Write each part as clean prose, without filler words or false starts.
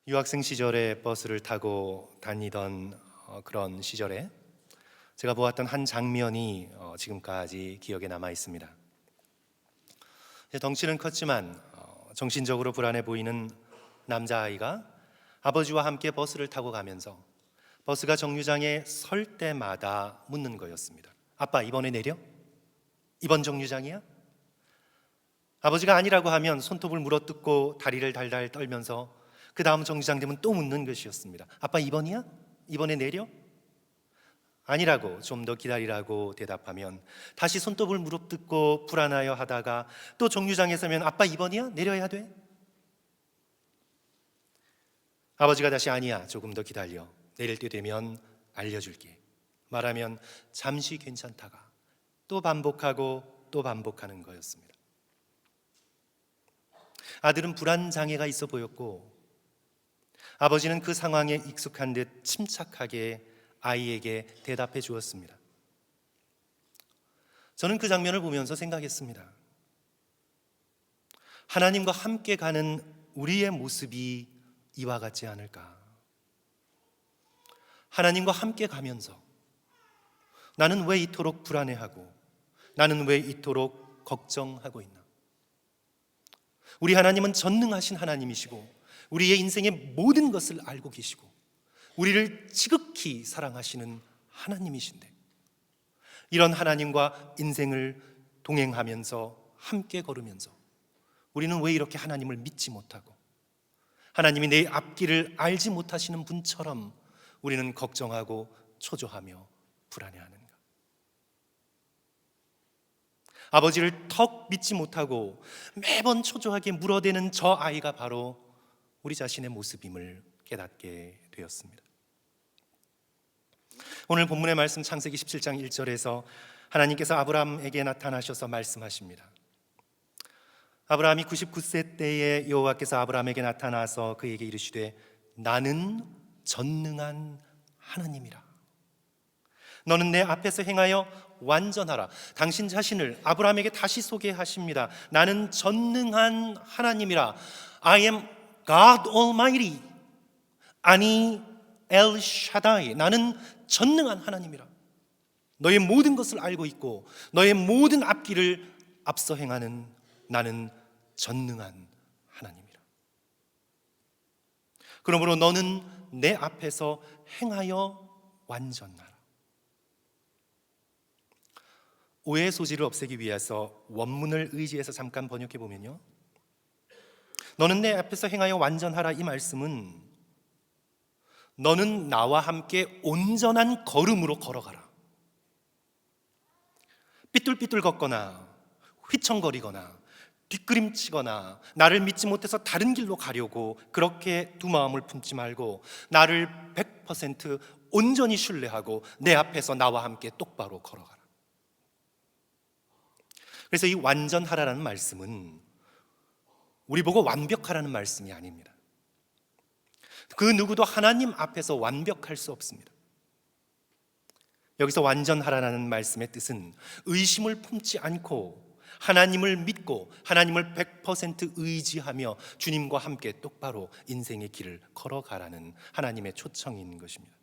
유학생 시절에 버스를 타고 다니던 그런 시절에 제가 보았던 한 장면이 지금까지 기억에 남아 있습니다. 덩치는 컸지만 정신적으로 불안해 보이는 남자아이가 아버지와 함께 버스를 타고 가면서 버스가 정류장에 설 때마다 묻는 거였습니다. 아빠, 이번에 내려? 이번 정류장이야? 아버지가 아니라고 하면 손톱을 물어뜯고 다리를 달달 떨면서 그 다음 정류장 되면 또 묻는 것이었습니다. 아빠, 이번이야? 이번에 내려? 아니라고, 좀 더 기다리라고 대답하면 다시 손톱을 물어뜯고 불안하여 하다가 또 정류장에 서면 아빠, 이번이야? 내려야 돼? 아버지가 다시 아니야, 조금 더 기다려, 내릴 때 되면 알려줄게 말하면 잠시 괜찮다가 또 반복하고 또 반복하는 거였습니다. 아들은 불안 장애가 있어 보였고 아버지는 그 상황에 익숙한 듯 침착하게 아이에게 대답해 주었습니다. 저는 그 장면을 보면서 생각했습니다. 하나님과 함께 가는 우리의 모습이 이와 같지 않을까? 하나님과 함께 가면서 나는 왜 이토록 불안해하고 나는 왜 이토록 걱정하고 있나? 우리 하나님은 전능하신 하나님이시고 우리의 인생의 모든 것을 알고 계시고 우리를 지극히 사랑하시는 하나님이신데 이런 하나님과 인생을 동행하면서 함께 걸으면서 우리는 왜 이렇게 하나님을 믿지 못하고 하나님이 내 앞길을 알지 못하시는 분처럼 우리는 걱정하고 초조하며 불안해하는가? 아버지를 턱 믿지 못하고 매번 초조하게 물어대는 저 아이가 바로 우리 자신의 모습임을 깨닫게 되었습니다. 오늘 본문의 말씀 창세기 17장 1절에서 하나님께서 아브라함에게 나타나셔서 말씀하십니다. 아브라함이 99세 때에 여호와께서 아브라함에게 나타나서 그에게 이르시되 나는 전능한 하나님이라. 너는 내 앞에서 행하여 완전하라. 당신 자신을 아브라함에게 다시 소개하십니다. 나는 전능한 하나님이라. I am God Almighty. 아니 엘 샤다이. 나는 전능한 하나님이라. 너의 모든 것을 알고 있고 너의 모든 앞길을 앞서 행하는 나는 전능한 하나님이라. 그러므로 너는 내 앞에서 행하여 완전하라. 오해의 소지를 없애기 위해서 원문을 의지해서 잠깐 번역해 보면요, 너는 내 앞에서 행하여 완전하라, 이 말씀은 너는 나와 함께 온전한 걸음으로 걸어가라. 삐뚤삐뚤 걷거나 휘청거리거나 뒷걸음치거나 나를 믿지 못해서 다른 길로 가려고 그렇게 두 마음을 품지 말고 나를 100% 온전히 신뢰하고 내 앞에서 나와 함께 똑바로 걸어가라. 그래서 이 완전하라는 말씀은 우리 보고 완벽하라는 말씀이 아닙니다. 그 누구도 하나님 앞에서 완벽할 수 없습니다. 여기서 완전하라는 말씀의 뜻은 의심을 품지 않고 하나님을 믿고 하나님을 100% 의지하며 주님과 함께 똑바로 인생의 길을 걸어가라는 하나님의 초청인 것입니다.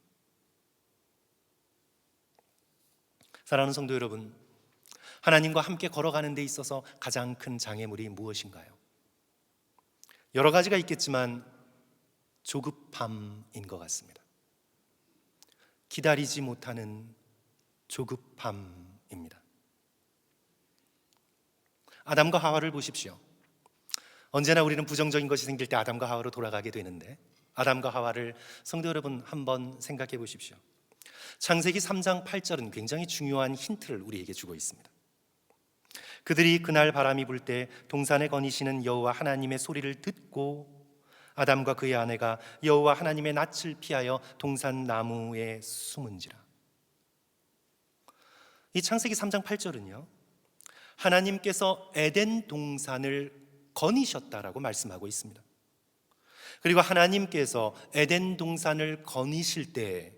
사랑하는 성도 여러분, 하나님과 함께 걸어가는 데 있어서 가장 큰 장애물이 무엇인가요? 여러 가지가 있겠지만 조급함인 것 같습니다. 기다리지 못하는 조급함입니다. 아담과 하와를 보십시오. 언제나 우리는 부정적인 것이 생길 때 아담과 하와로 돌아가게 되는데 아담과 하와를 성도 여러분 한번 생각해 보십시오. 창세기 3장 8절은 굉장히 중요한 힌트를 우리에게 주고 있습니다. 그들이 그날 바람이 불 때 동산에 거니시는 여호와 하나님의 소리를 듣고 아담과 그의 아내가 여호와 하나님의 낯을 피하여 동산 나무에 숨은지라. 이 창세기 3장 8절은요, 하나님께서 에덴 동산을 거니셨다라고 말씀하고 있습니다. 그리고 하나님께서 에덴 동산을 거니실 때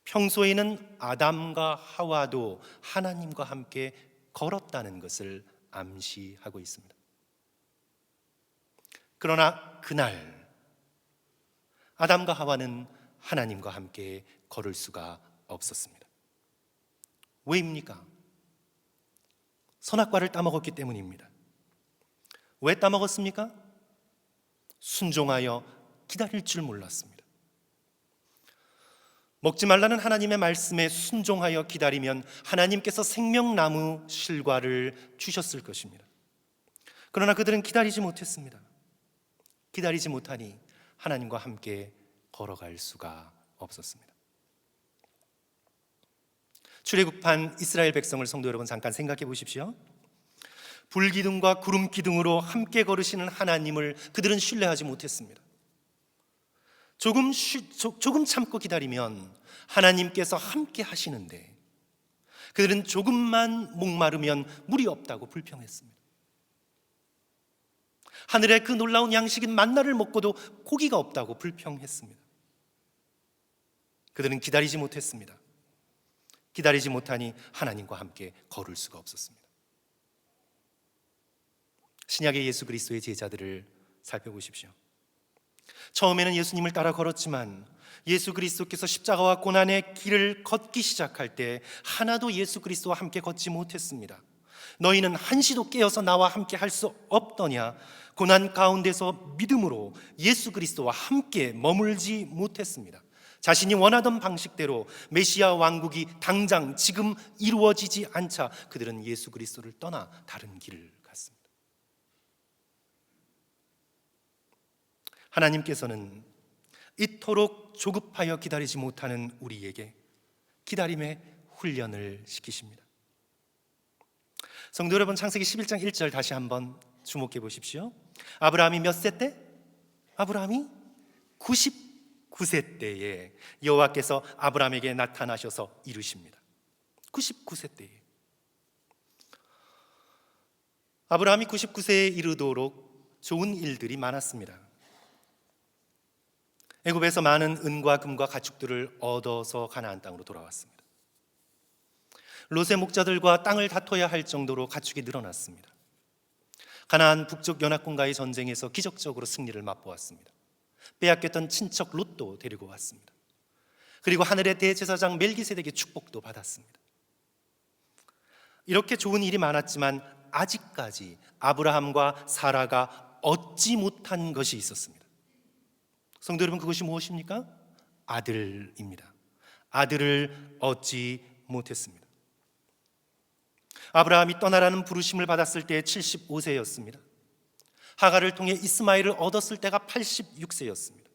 평소에는 아담과 하와도 하나님과 함께 걸었다는 것을 암시하고 있습니다. 그러나 그날 아담과 하와는 하나님과 함께 걸을 수가 없었습니다. 왜입니까? 선악과를 따먹었기 때문입니다. 왜 따먹었습니까? 순종하여 기다릴 줄 몰랐습니다. 먹지 말라는 하나님의 말씀에 순종하여 기다리면 하나님께서 생명나무 실과를 주셨을 것입니다. 그러나 그들은 기다리지 못했습니다. 기다리지 못하니 하나님과 함께 걸어갈 수가 없었습니다. 출애굽한 이스라엘 백성을 성도 여러분 잠깐 생각해 보십시오. 불기둥과 구름기둥으로 함께 걸으시는 하나님을 그들은 신뢰하지 못했습니다. 조금 참고 기다리면 하나님께서 함께 하시는데 그들은 조금만 목마르면 물이 없다고 불평했습니다. 하늘의 그 놀라운 양식인 만나를 먹고도 고기가 없다고 불평했습니다. 그들은 기다리지 못했습니다. 기다리지 못하니 하나님과 함께 걸을 수가 없었습니다. 신약의 예수 그리스도의 제자들을 살펴보십시오. 처음에는 예수님을 따라 걸었지만 예수 그리스도께서 십자가와 고난의 길을 걷기 시작할 때 하나도 예수 그리스도와 함께 걷지 못했습니다. 너희는 한시도 깨어서 나와 함께 할 수 없더냐? 고난 가운데서 믿음으로 예수 그리스도와 함께 머물지 못했습니다. 자신이 원하던 방식대로 메시아 왕국이 당장 지금 이루어지지 않자 그들은 예수 그리스도를 떠나 다른 길을 갔습니다. 하나님께서는 이토록 조급하여 기다리지 못하는 우리에게 기다림의 훈련을 시키십니다. 성도 여러분, 창세기 11장 1절 다시 한번 주목해 보십시오. 아브라함이 몇 세 때? 아브라함이 99세 때에 여호와께서 아브라함에게 나타나셔서 이루십니다. 99세 때에 아브라함이 99세에 이르도록 좋은 일들이 많았습니다. 애굽에서 많은 은과 금과 가축들을 얻어서 가나안 땅으로 돌아왔습니다. 롯의 목자들과 땅을 다퉈야 할 정도로 가축이 늘어났습니다. 가나안 북쪽 연합군과의 전쟁에서 기적적으로 승리를 맛보았습니다. 빼앗겼던 친척 롯도 데리고 왔습니다. 그리고 하늘의 대제사장 멜기세덱의 축복도 받았습니다. 이렇게 좋은 일이 많았지만 아직까지 아브라함과 사라가 얻지 못한 것이 있었습니다. 성도 여러분, 그것이 무엇입니까? 아들입니다. 아들을 얻지 못했습니다. 아브라함이 떠나라는 부르심을 받았을 때 75세였습니다. 하갈을 통해 이스마엘을 얻었을 때가 86세였습니다.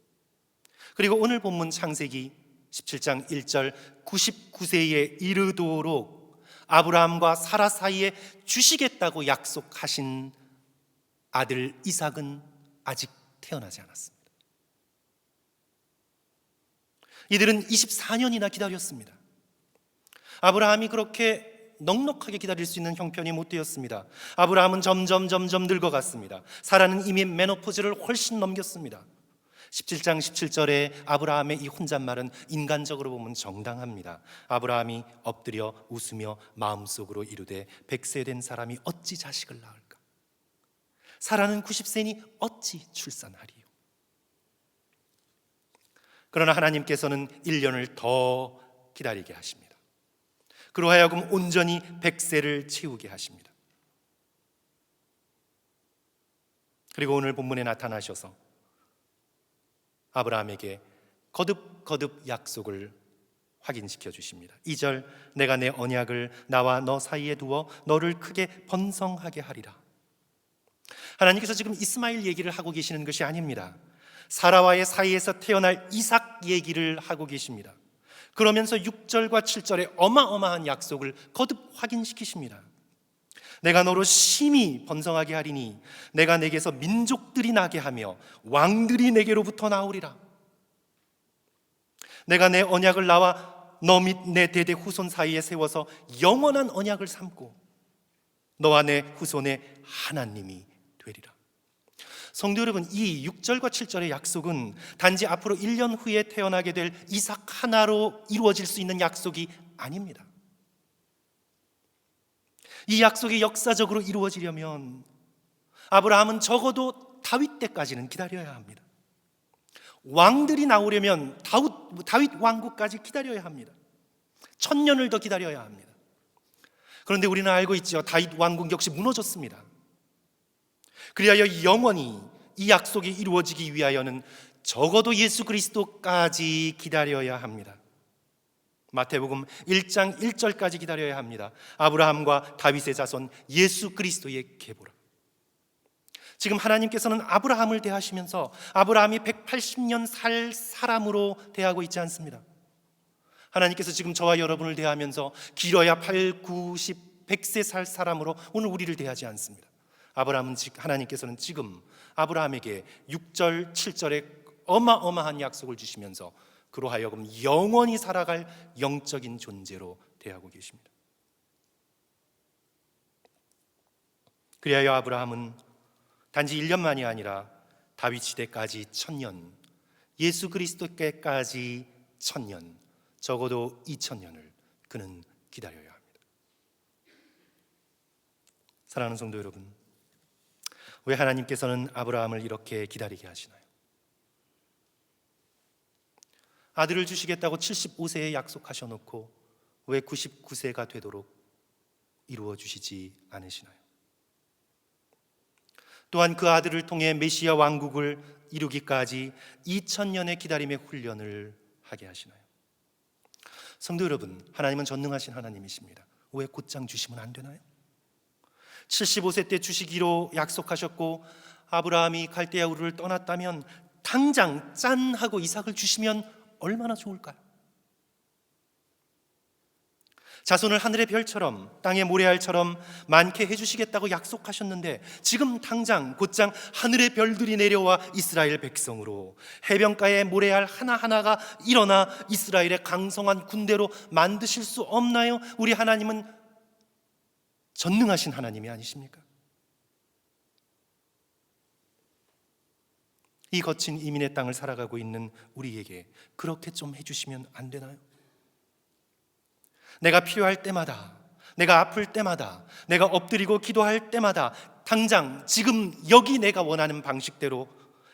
그리고 오늘 본문 창세기 17장 1절 99세에 이르도록 아브라함과 사라 사이에 주시겠다고 약속하신 아들 이삭은 아직 태어나지 않았습니다. 이들은 24년이나 기다렸습니다. 아브라함이 그렇게 넉넉하게 기다릴 수 있는 형편이 못 되었습니다. 아브라함은 점점 늙어갔습니다. 사라는 이미 메노포즈를 훨씬 넘겼습니다. 17장 17절에 아브라함의 이 혼잣말은 인간적으로 보면 정당합니다. 아브라함이 엎드려 웃으며 마음속으로 이르되 100세 된 사람이 어찌 자식을 낳을까? 사라는 90세니 어찌 출산하리요? 그러나 하나님께서는 1년을 더 기다리게 하십니다. 그로하여금 온전히 100세를 채우게 하십니다. 그리고 오늘 본문에 나타나셔서 아브라함에게 거듭 약속을 확인시켜 주십니다. 2절, 내가 내 언약을 나와 너 사이에 두어 너를 크게 번성하게 하리라. 하나님께서 지금 이스마엘 얘기를 하고 계시는 것이 아닙니다. 사라와의 사이에서 태어날 이삭 얘기를 하고 계십니다. 그러면서 6절과 7절에 어마어마한 약속을 거듭 확인시키십니다. 내가 너로 심히 번성하게 하리니 내가 내게서 민족들이 나게 하며 왕들이 내게로부터 나오리라. 내가 내 언약을 나와 너 및 내 대대 후손 사이에 세워서 영원한 언약을 삼고 너와 내 후손의 하나님이 되리라. 성도 여러분, 이 6절과 7절의 약속은 단지 앞으로 1년 후에 태어나게 될 이삭 하나로 이루어질 수 있는 약속이 아닙니다. 이 약속이 역사적으로 이루어지려면 아브라함은 적어도 다윗 때까지는 기다려야 합니다. 왕들이 나오려면 다윗 왕국까지 기다려야 합니다. 1000년을 더 기다려야 합니다. 그런데 우리는 알고 있죠. 다윗 왕국 역시 무너졌습니다. 그리하여 영원히 이 약속이 이루어지기 위하여는 적어도 예수 그리스도까지 기다려야 합니다. 마태복음 1장 1절까지 기다려야 합니다. 아브라함과 다윗의 자손 예수 그리스도의 계보라. 지금 하나님께서는 아브라함을 대하시면서 아브라함이 180년 살 사람으로 대하고 있지 않습니다. 하나님께서 지금 저와 여러분을 대하면서 길어야 8, 90, 100세 살 사람으로 오늘 우리를 대하지 않습니다. 하나님께서는 지금 아브라함에게 6절, 7절에 어마어마한 약속을 주시면서 그로 하여금 영원히 살아갈 영적인 존재로 대하고 계십니다. 그리하여 아브라함은 단지 1년만이 아니라 다윗 시대까지 1000년, 예수 그리스도께까지 1000년, 적어도 2000년을 그는 기다려야 합니다. 사랑하는 성도 여러분, 왜 하나님께서는 아브라함을 이렇게 기다리게 하시나요? 아들을 주시겠다고 75세에 약속하셔놓고 왜 99세가 되도록 이루어 주시지 않으시나요? 또한 그 아들을 통해 메시아 왕국을 이루기까지 2000년의 기다림의 훈련을 하게 하시나요? 성도 여러분, 하나님은 전능하신 하나님이십니다. 왜 곧장 주시면 안 되나요? 75세 때 주시기로 약속하셨고 아브라함이 갈대아 우르를 떠났다면 당장 짠 하고 이삭을 주시면 얼마나 좋을까요? 자손을 하늘의 별처럼 땅의 모래알처럼 많게 해주시겠다고 약속하셨는데 지금 당장 곧장 하늘의 별들이 내려와 이스라엘 백성으로 해변가의 모래알 하나하나가 일어나 이스라엘의 강성한 군대로 만드실 수 없나요? 우리 하나님은 전능하신 하나님이 아니십니까? 이 거친 이민의 땅을 살아가고 있는 우리에게 그렇게 좀 해주시면 안 되나요? 내가 필요할 때마다, 내가 아플 때마다, 내가 엎드리고 기도할 때마다 당장 지금 여기 내가 원하는 방식대로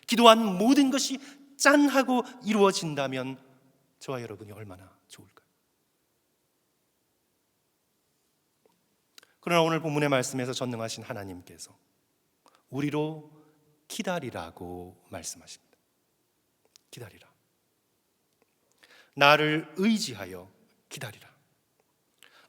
기도한 모든 것이 짠하고 이루어진다면 저와 여러분이 얼마나 좋을까요? 그러나 오늘 본문의 말씀에서 전능하신 하나님께서 우리로 기다리라고 말씀하십니다. 기다리라. 나를 의지하여 기다리라.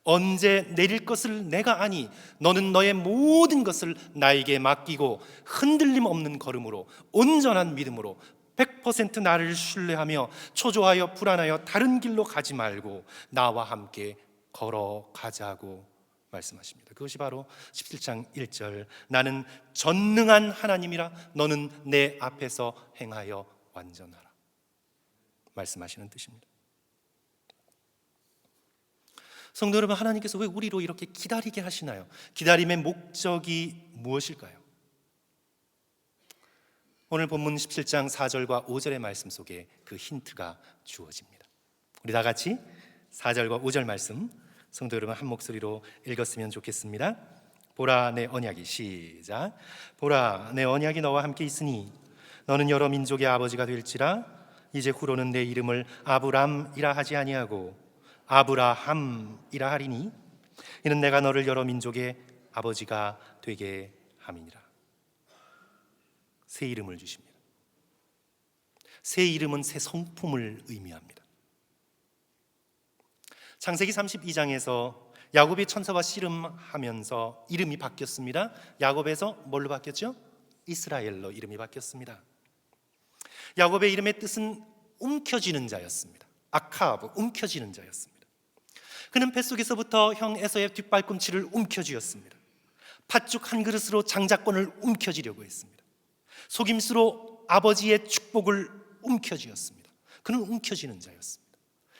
언제 내릴 것을 내가 아니 너는 너의 모든 것을 나에게 맡기고 흔들림 없는 걸음으로 온전한 믿음으로 100% 나를 신뢰하며 초조하여 불안하여 다른 길로 가지 말고 나와 함께 걸어가자고 말씀하십니다. 그것이 바로 17장 1절 나는 전능한 하나님이라 너는 내 앞에서 행하여 완전하라 말씀하시는 뜻입니다. 성도 여러분, 하나님께서 왜 우리로 이렇게 기다리게 하시나요? 기다림의 목적이 무엇일까요? 오늘 본문 17장 4절과 5절의 말씀 속에 그 힌트가 주어집니다. 우리 다 같이 4절과 5절 말씀 성도 여러분 한 목소리로 읽었으면 좋겠습니다. 보라 내 언약이 시작. 보라 내 언약이 너와 함께 있으니 너는 여러 민족의 아버지가 될지라 이제 후로는 내 이름을 아브람이라 하지 아니하고 아브라함이라 하리니 이는 내가 너를 여러 민족의 아버지가 되게 함이니라. 새 이름을 주십니다. 새 이름은 새 성품을 의미합니다. 창세기 32장에서 야곱이 천사와 씨름하면서 이름이 바뀌었습니다. 야곱에서 뭘로 바뀌었죠? 이스라엘로 이름이 바뀌었습니다. 야곱의 이름의 뜻은 움켜쥐는 자였습니다. 아카브, 움켜쥐는 자였습니다. 그는 뱃속에서부터 형 에서의 뒷발꿈치를 움켜쥐었습니다. 팥죽 한 그릇으로 장자권을 움켜쥐려고 했습니다. 속임수로 아버지의 축복을 움켜쥐었습니다. 그는 움켜쥐는 자였습니다.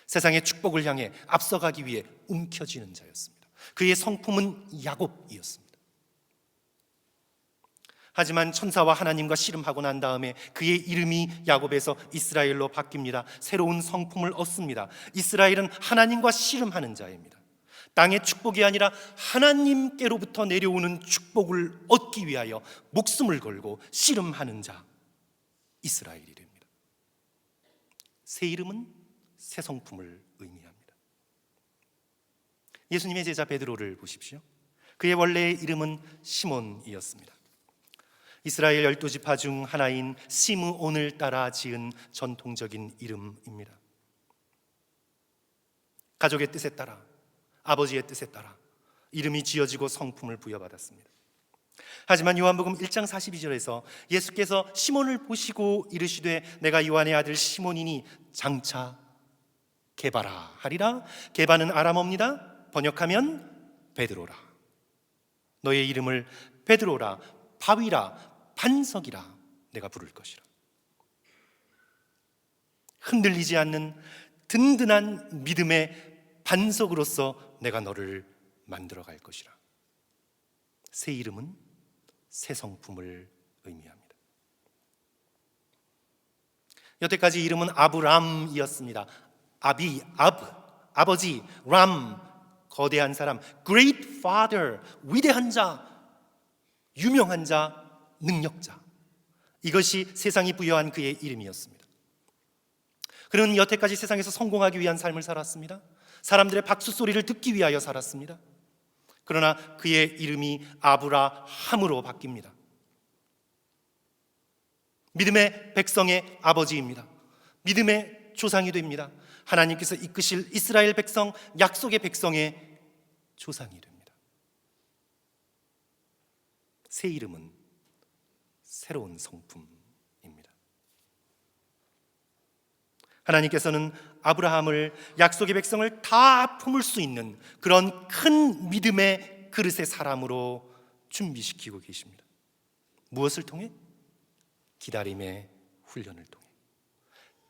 세상의 축복을 향해 앞서가기 위해 움켜쥐는 자였습니다. 그의 성품은 야곱이었습니다. 하지만 천사와 하나님과 씨름하고 난 다음에 그의 이름이 야곱에서 이스라엘로 바뀝니다. 새로운 성품을 얻습니다. 이스라엘은 하나님과 씨름하는 자입니다. 땅의 축복이 아니라 하나님께로부터 내려오는 축복을 얻기 위하여 목숨을 걸고 씨름하는 자, 이스라엘이 됩니다. 새 이름은 새 성품을 의미합니다. 예수님의 제자 베드로를 보십시오. 그의 원래의 이름은 시몬이었습니다. 이스라엘 12지파 중 하나인 시므온을 따라 지은 전통적인 이름입니다. 가족의 뜻에 따라, 아버지의 뜻에 따라 이름이 지어지고 성품을 부여받았습니다. 하지만 요한복음 1장 42절에서 예수께서 시몬을 보시고 이르시되 내가 요한의 아들 시몬이니 장차 게바라 하리라. 게바는 아람어입니다. 번역하면 베드로라. 너의 이름을 베드로라, 바위라, 반석이라 내가 부를 것이라. 흔들리지 않는 든든한 믿음의 반석으로서 내가 너를 만들어 갈 것이라. 새 이름은 새 성품을 의미합니다. 여태까지 이름은 아브람이었습니다. 아버지, 람, 거대한 사람, great father, 위대한 자, 유명한 자, 능력자. 이것이 세상이 부여한 그의 이름이었습니다. 그는 여태까지 세상에서 성공하기 위한 삶을 살았습니다. 사람들의 박수 소리를 듣기 위하여 살았습니다. 그러나 그의 이름이 아브라함으로 바뀝니다. 믿음의 백성의 아버지입니다. 믿음의 조상이 됩니다. 하나님께서 이끄실 이스라엘 백성, 약속의 백성의 조상이 됩니다. 새 이름은 새로운 성품입니다. 하나님께서는 아브라함을, 약속의 백성을 다 품을 수 있는 그런 큰 믿음의 그릇의 사람으로 준비시키고 계십니다. 무엇을 통해? 기다림의 훈련을 통해.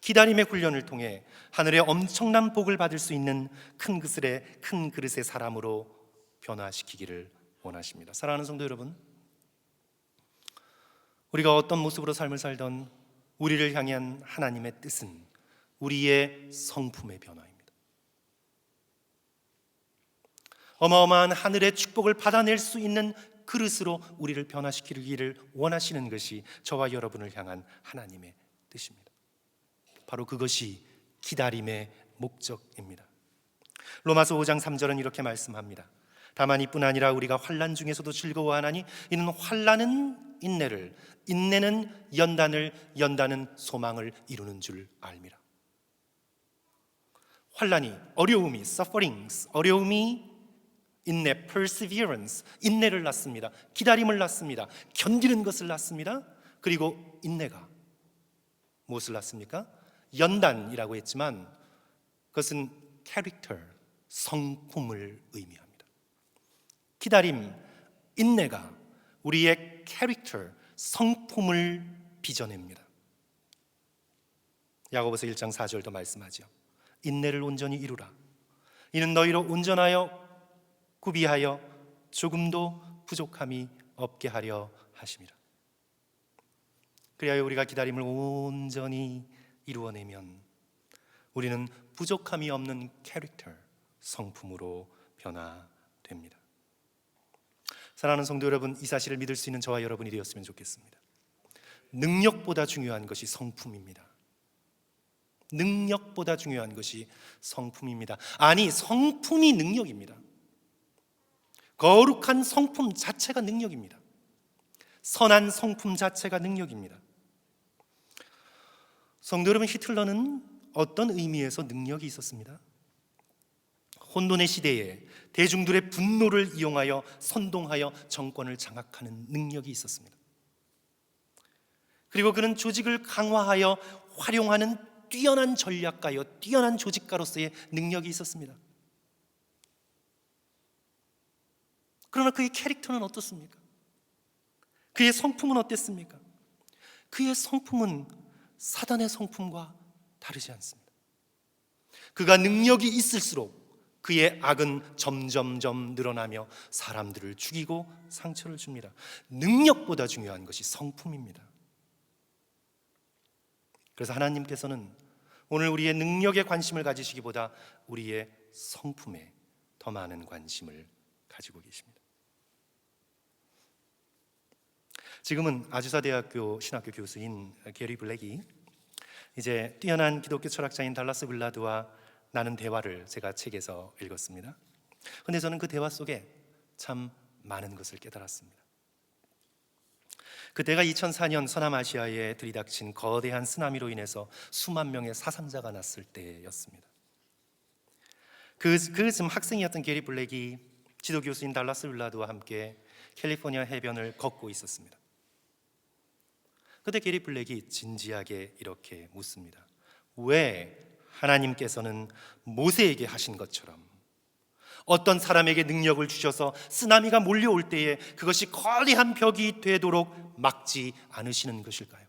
기다림의 훈련을 통해 하늘의 엄청난 복을 받을 수 있는 큰 그릇의 사람으로 변화시키기를 원하십니다. 사랑하는 성도 여러분, 우리가 어떤 모습으로 삶을 살던 우리를 향한 하나님의 뜻은 우리의 성품의 변화입니다. 어마어마한 하늘의 축복을 받아낼 수 있는 그릇으로 우리를 변화시키기를 원하시는 것이 저와 여러분을 향한 하나님의 뜻입니다. 바로 그것이 기다림의 목적입니다. 로마서 5장 3절은 이렇게 말씀합니다. 다만 이뿐 아니라 우리가 환난 중에서도 즐거워하나니 이는 환난은 인내를, 인내는 연단을, 연단은 소망을 이루는 줄 알미라. 환난이, 어려움이, sufferings, 어려움이 인내, perseverance, 인내를 낳습니다. 기다림을 낳습니다. 견디는 것을 낳습니다. 그리고 인내가 무엇을 낳습니까? 연단이라고 했지만 그것은 character, 성품을 의미합니다. 기다림, 인내가 우리의 character, 성품을 빚어냅니다. 야고보서 1장 4절도 말씀하죠. 인내를 온전히 이루라. 이는 너희로 온전하여 구비하여 조금도 부족함이 없게 하려 하심이라. 그리하여 우리가 기다림을 온전히 이루어내면 우리는 부족함이 없는 캐릭터, 성품으로 변화됩니다. 사랑하는 성도 여러분, 이 사실을 믿을 수 있는 저와 여러분이 되었으면 좋겠습니다. 능력보다 중요한 것이 성품입니다. 능력보다 중요한 것이 성품입니다. 아니, 성품이 능력입니다. 거룩한 성품 자체가 능력입니다. 선한 성품 자체가 능력입니다. 성도 여러분, 히틀러는 어떤 의미에서 능력이 있었습니다. 혼돈의 시대에 대중들의 분노를 이용하여 선동하여 정권을 장악하는 능력이 있었습니다. 그리고 그는 조직을 강화하여 활용하는 뛰어난 전략가요, 뛰어난 조직가로서의 능력이 있었습니다. 그러나 그의 캐릭터는 어떻습니까? 그의 성품은 어땠습니까? 그의 성품은 사단의 성품과 다르지 않습니다. 그가 능력이 있을수록 그의 악은 점점점 늘어나며 사람들을 죽이고 상처를 줍니다. 능력보다 중요한 것이 성품입니다. 그래서 하나님께서는 오늘 우리의 능력에 관심을 가지시기보다 우리의 성품에 더 많은 관심을 가지고 계십니다. 지금은 아주사 대학교 신학교 교수인 게리 블랙이 이제 뛰어난 기독교 철학자인 달라스 빌라드와 나눈 대화를 제가 책에서 읽었습니다. 그런데 저는 그 대화 속에 참 많은 것을 깨달았습니다. 그때가 2004년 서남아시아에 들이닥친 거대한 쓰나미로 인해서 수만 명의 사상자가 났을 때였습니다. 그즈음 학생이었던 게리 블랙이 지도교수인 달라스 빌라드와 함께 캘리포니아 해변을 걷고 있었습니다. 그때 게리 블랙이 진지하게 이렇게 묻습니다. 왜 하나님께서는 모세에게 하신 것처럼 어떤 사람에게 능력을 주셔서 쓰나미가 몰려올 때에 그것이 거대한 벽이 되도록 막지 않으시는 것일까요?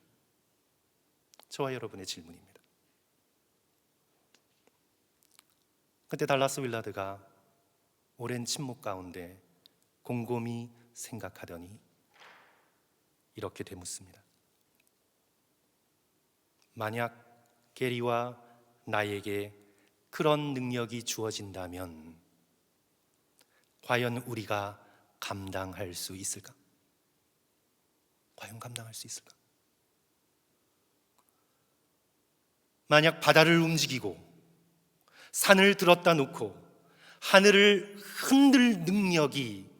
저와 여러분의 질문입니다. 그때 달라스 빌라드가 오랜 침묵 가운데 곰곰이 생각하더니 이렇게 되묻습니다. 만약 게리와 나에게 그런 능력이 주어진다면 과연 우리가 감당할 수 있을까? 과연 감당할 수 있을까? 만약 바다를 움직이고 산을 들었다 놓고 하늘을 흔들 능력이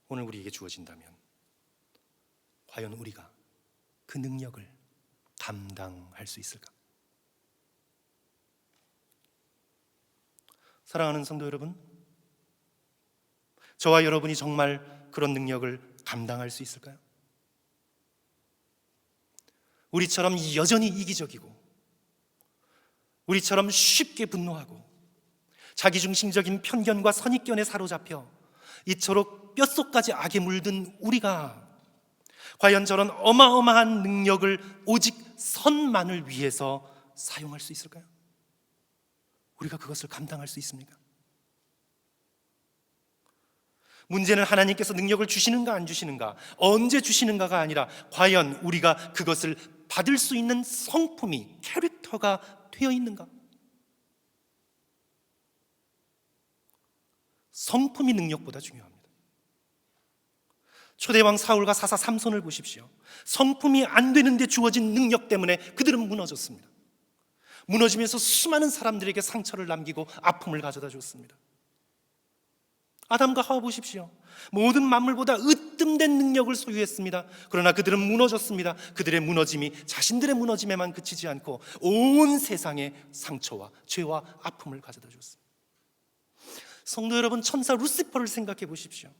오늘 우리에게 주어진다면 과연 우리가 그 능력을 감당할 수 있을까? 사랑하는 성도 여러분, 저와 여러분이 정말 그런 능력을 감당할 수 있을까요? 우리처럼 여전히 이기적이고 우리처럼 쉽게 분노하고 자기중심적인 편견과 선입견에 사로잡혀 이토록 뼛속까지 악에 물든 우리가 과연 저런 어마어마한 능력을 오직 선만을 위해서 사용할 수 있을까요? 우리가 그것을 감당할 수 있습니까? 문제는 하나님께서 능력을 주시는가 안 주시는가, 언제 주시는가가 아니라 과연 우리가 그것을 받을 수 있는 성품이, 캐릭터가 되어 있는가? 성품이 능력보다 중요합니다. 초대왕 사울과 사사 삼손을 보십시오. 성품이 안 되는데 주어진 능력 때문에 그들은 무너졌습니다. 무너지면서 수많은 사람들에게 상처를 남기고 아픔을 가져다 줬습니다. 아담과 하와 보십시오. 모든 만물보다 으뜸된 능력을 소유했습니다. 그러나 그들은 무너졌습니다. 그들의 무너짐이 자신들의 무너짐에만 그치지 않고 온 세상에 상처와 죄와 아픔을 가져다 줬습니다. 성도 여러분, 천사 루시퍼를 생각해 보십시오.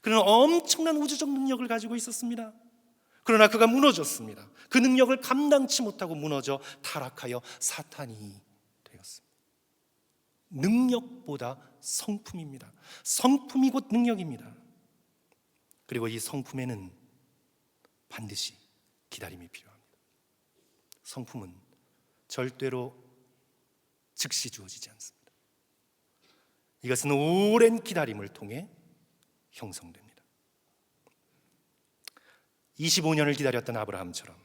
그는 엄청난 우주적 능력을 가지고 있었습니다. 그러나 그가 무너졌습니다. 그 능력을 감당치 못하고 무너져 타락하여 사탄이 되었습니다. 능력보다 성품입니다. 성품이 곧 능력입니다. 그리고 이 성품에는 반드시 기다림이 필요합니다. 성품은 절대로 즉시 주어지지 않습니다. 이것은 오랜 기다림을 통해 형성됩니다. 25년을 기다렸던 아브라함처럼,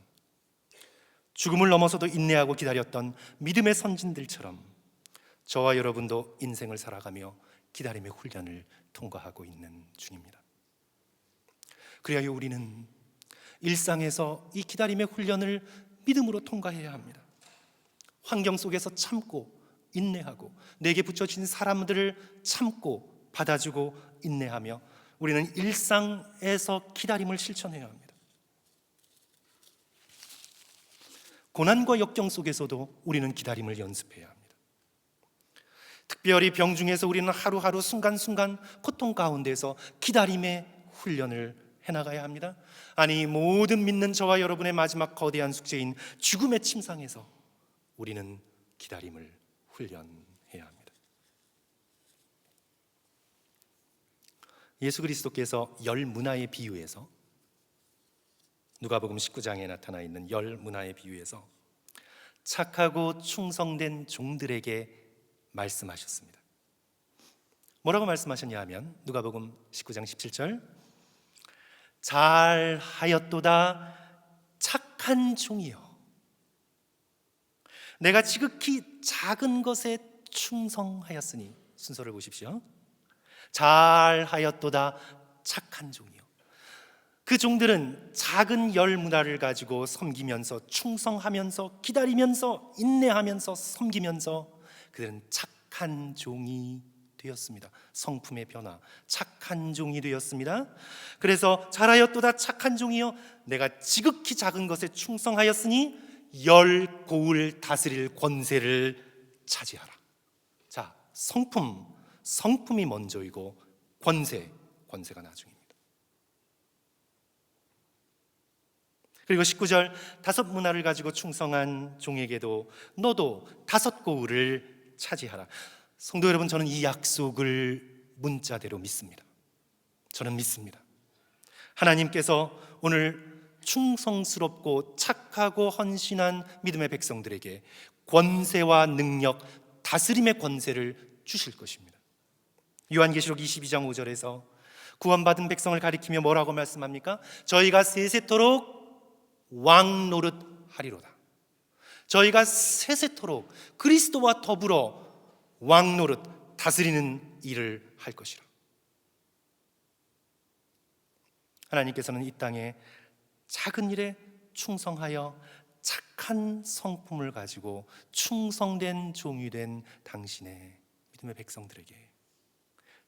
죽음을 넘어서도 인내하고 기다렸던 믿음의 선진들처럼 저와 여러분도 인생을 살아가며 기다림의 훈련을 통과하고 있는 중입니다. 그래야 우리는 일상에서 이 기다림의 훈련을 믿음으로 통과해야 합니다. 환경 속에서 참고 인내하고 내게 붙여진 사람들을 참고 받아주고 인내하며 우리는 일상에서 기다림을 실천해야 합니다. 고난과 역경 속에서도 우리는 기다림을 연습해야 합니다. 특별히 병중에서 우리는 하루하루 순간순간 고통 가운데서 기다림의 훈련을 해나가야 합니다. 아니, 모든 믿는 저와 여러분의 마지막 거대한 숙제인 죽음의 침상에서 우리는 기다림을 훈련해야 합니다. 예수 그리스도께서 열 문화의 비유에서, 누가복음 19장에 나타나 있는 열 문화의 비유에서 착하고 충성된 종들에게 말씀하셨습니다. 뭐라고 말씀하셨냐 하면 누가복음 19장 17절, 잘하였도다 착한 종이여, 내가 지극히 작은 것에 충성하였으니. 순서를 보십시오. 잘하였도다 착한 종이여. 그 종들은 작은 열 문화를 가지고 섬기면서 충성하면서 기다리면서 인내하면서 섬기면서 그들은 착한 종이 되었습니다. 성품의 변화, 착한 종이 되었습니다. 그래서 잘하였도다 착한 종이여, 내가 지극히 작은 것에 충성하였으니 열 고을 다스릴 권세를 차지하라. 자, 성품이 먼저이고 권세가 나중입니다. 그리고 19절, 다섯 문화를 가지고 충성한 종에게도 너도 다섯 고을을 차지하라. 성도 여러분, 저는 이 약속을 문자대로 믿습니다. 저는 믿습니다. 하나님께서 오늘 충성스럽고 착하고 헌신한 믿음의 백성들에게 권세와 능력, 다스림의 권세를 주실 것입니다. 요한계시록 22장 5절에서 구원받은 백성을 가리키며 뭐라고 말씀합니까? 저희가 세세토록 왕 노릇 하리로다. 저희가 세세토록 그리스도와 더불어 왕 노릇 다스리는 일을 할 것이라. 하나님께서는 이 땅에 작은 일에 충성하여 착한 성품을 가지고 충성된 종이 된 당신의 믿음의 백성들에게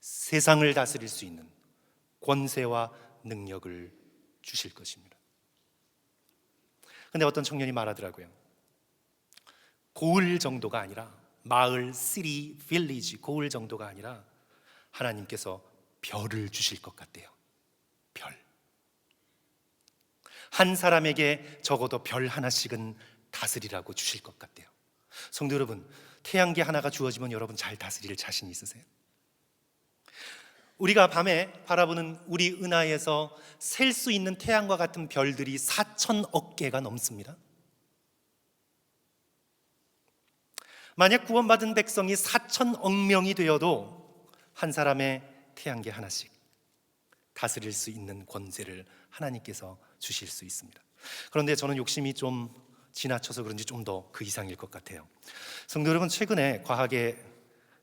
세상을 다스릴 수 있는 권세와 능력을 주실 것입니다. 그런데 어떤 청년이 말하더라고요. 고을 정도가 아니라, 마을, 시리, 빌리지, 고을 정도가 아니라 하나님께서 별을 주실 것 같대요. 별. 한 사람에게 적어도 별 하나씩은 다스리라고 주실 것 같대요. 성도 여러분, 태양계 하나가 주어지면 여러분 잘 다스릴 자신 있으세요? 우리가 밤에 바라보는 우리 은하에서 셀 수 있는 태양과 같은 별들이 4천억 개가 넘습니다. 만약 구원받은 백성이 4천억 명이 되어도 한 사람의 태양계 하나씩 다스릴 수 있는 권세를 하나님께서 주실 수 있습니다. 그런데 저는 욕심이 좀 지나쳐서 그런지 좀 더 그 이상일 것 같아요. 성도 여러분, 최근에 과학의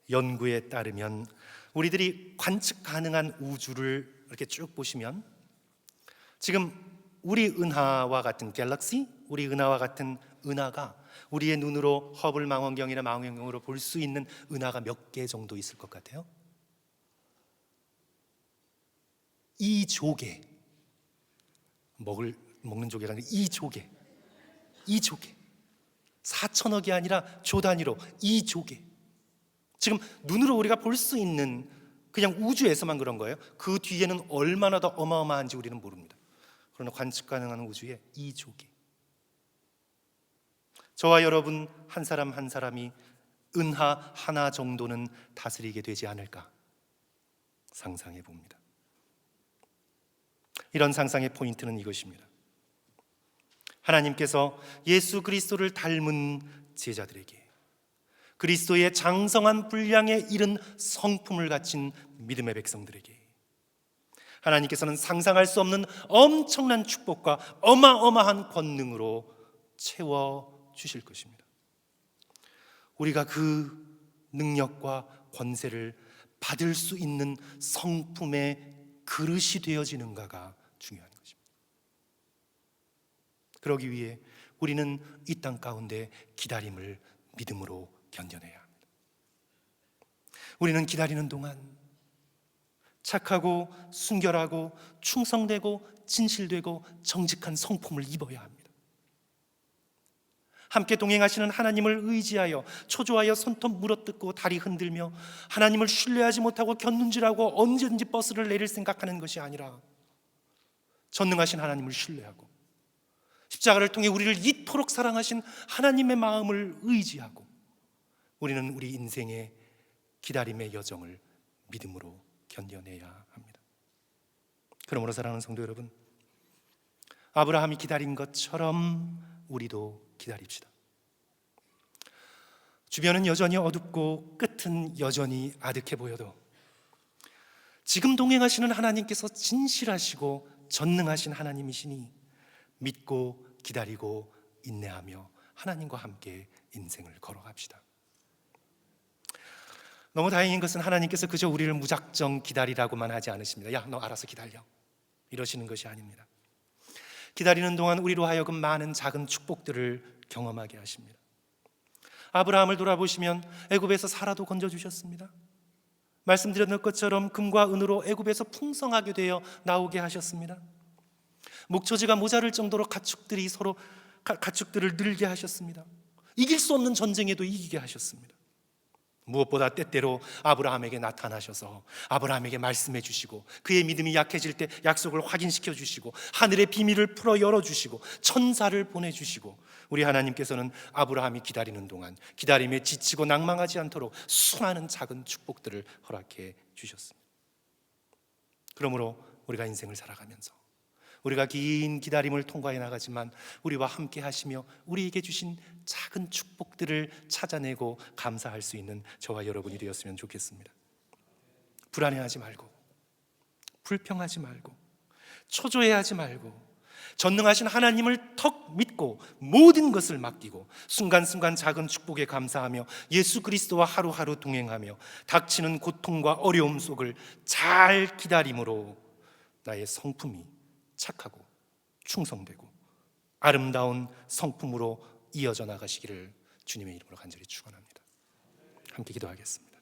연구에 따르면 우리들이 관측 가능한 우주를 이렇게 쭉 보시면 지금 우리 은하와 같은 갤럭시, 우리 은하와 같은 은하가 우리의 눈으로 허블 망원경이나 망원경으로 볼 수 있는 은하가 몇 개 정도 있을 것 같아요? 2조 개. 먹는 조개가 아니라 2조 개. 4천억이 아니라 조 단위로 2조 개. 지금 눈으로 우리가 볼 수 있는 그냥 우주에서만 그런 거예요. 그 뒤에는 얼마나 더 어마어마한지 우리는 모릅니다. 그러나 관측 가능한 우주에 2조 개. 저와 여러분 한 사람 한 사람이 은하 하나 정도는 다스리게 되지 않을까 상상해 봅니다. 이런 상상의 포인트는 이것입니다. 하나님께서 예수 그리스도를 닮은 제자들에게 그리스도의 장성한 분량에 이른 성품을 갖춘 믿음의 백성들에게 하나님께서는 상상할 수 없는 엄청난 축복과 어마어마한 권능으로 채워주실 것입니다. 우리가 그 능력과 권세를 받을 수 있는 성품의 그릇이 되어지는가가 중요한 것입니다. 그러기 위해 우리는 이 땅 가운데 기다림을 믿음으로 견뎌내야 합니다. 우리는 기다리는 동안 착하고 순결하고 충성되고 진실되고 정직한 성품을 입어야 합니다. 함께 동행하시는 하나님을 의지하여 초조하여 손톱 물어뜯고 다리 흔들며 하나님을 신뢰하지 못하고 곁눈질하고 언제든지 버스를 내릴 생각하는 것이 아니라 전능하신 하나님을 신뢰하고 십자가를 통해 우리를 이토록 사랑하신 하나님의 마음을 의지하고 우리는 우리 인생의 기다림의 여정을 믿음으로 견뎌내야 합니다. 그러므로 사랑하는 성도 여러분, 아브라함이 기다린 것처럼 우리도 기다립시다. 주변은 여전히 어둡고 끝은 여전히 아득해 보여도 지금 동행하시는 하나님께서 진실하시고 전능하신 하나님이시니 믿고 기다리고 인내하며 하나님과 함께 인생을 걸어갑시다. 너무 다행인 것은 하나님께서 그저 우리를 무작정 기다리라고만 하지 않으십니다. 야, 너 알아서 기다려. 이러시는 것이 아닙니다. 기다리는 동안 우리로 하여금 많은 작은 축복들을 경험하게 하십니다. 아브라함을 돌아보시면 애굽에서 사라도 건져주셨습니다. 말씀드렸던 것처럼 금과 은으로 애굽에서 풍성하게 되어 나오게 하셨습니다. 목초지가 모자랄 정도로 가축들을 늘게 하셨습니다. 이길 수 없는 전쟁에도 이기게 하셨습니다. 무엇보다 때때로 아브라함에게 나타나셔서 아브라함에게 말씀해 주시고, 그의 믿음이 약해질 때 약속을 확인시켜 주시고, 하늘의 비밀을 풀어 열어주시고, 천사를 보내주시고, 우리 하나님께서는 아브라함이 기다리는 동안 기다림에 지치고 낭망하지 않도록 수많은 작은 축복들을 허락해 주셨습니다. 그러므로 우리가 인생을 살아가면서 우리가 긴 기다림을 통과해 나가지만 우리와 함께 하시며 우리에게 주신 작은 축복들을 찾아내고 감사할 수 있는 저와 여러분이 되었으면 좋겠습니다. 불안해하지 말고, 불평하지 말고, 초조해하지 말고, 전능하신 하나님을 턱 믿고 모든 것을 맡기고 순간순간 작은 축복에 감사하며 예수 그리스도와 하루하루 동행하며 닥치는 고통과 어려움 속을 잘 기다림으로 나의 성품이 착하고 충성되고 아름다운 성품으로 이어져 나가시기를 주님의 이름으로 간절히 축원합니다. 함께 기도하겠습니다.